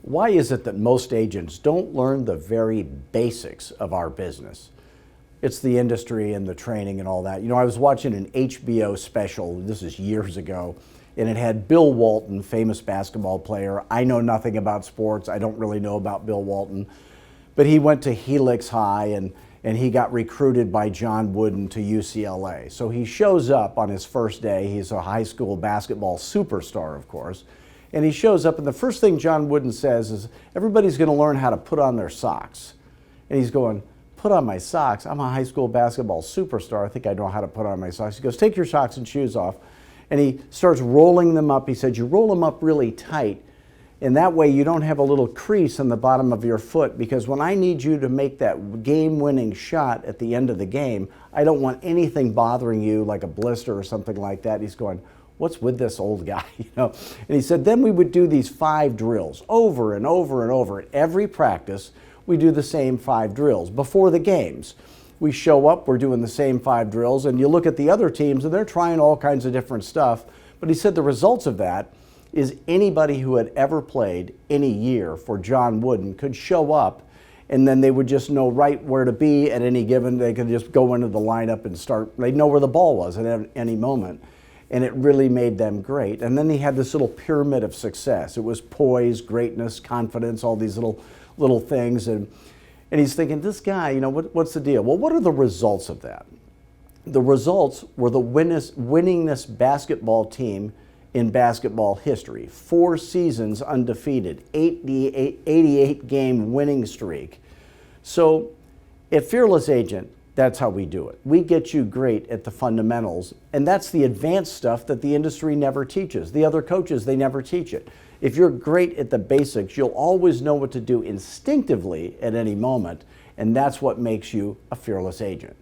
Why is it that most agents don't learn the very basics of our business? It's the industry and the training and all that. You know, I was watching an HBO special, this is years ago, and it had Bill Walton, famous basketball player. I know nothing about sports. I don't really know about Bill Walton. But he went to Helix High and he got recruited by John Wooden to UCLA. So he shows up on his first day. He's a high school basketball superstar, of course. And he shows up, and the first thing John Wooden says is, everybody's going to learn how to put on their socks. And he's going, put on my socks? I'm a high school basketball superstar. I think I know how to put on my socks. He goes, take your socks and shoes off. And he starts rolling them up. He said, you roll them up really tight, and that way you don't have a little crease on the bottom of your foot, because when I need you to make that game-winning shot at the end of the game, I don't want anything bothering you like a blister or something like that. He's going, what's with this old guy? You know? And he said, then we would do these 5 drills over and over and over. At every practice, we do the same 5 drills. Before the games, we show up, we're doing the same 5 drills, and you look at the other teams and they're trying all kinds of different stuff. But he said the results of that is anybody who had ever played any year for John Wooden could show up, and then they would just know right where to be at any given. They could just go into the lineup and start. They'd know where the ball was at any moment. And it really made them great. And then he had this little pyramid of success. It was poise, greatness, confidence, all these little things. And he's thinking, this guy, you know, what's the deal? Well, what are the results of that? The results were the winningest basketball team in basketball history. 4 seasons undefeated, 88 game winning streak. So at Fearless Agent, that's how we do it. We get you great at the fundamentals, and that's the advanced stuff that the industry never teaches. The other coaches, they never teach it. If you're great at the basics, you'll always know what to do instinctively at any moment, and that's what makes you a fearless agent.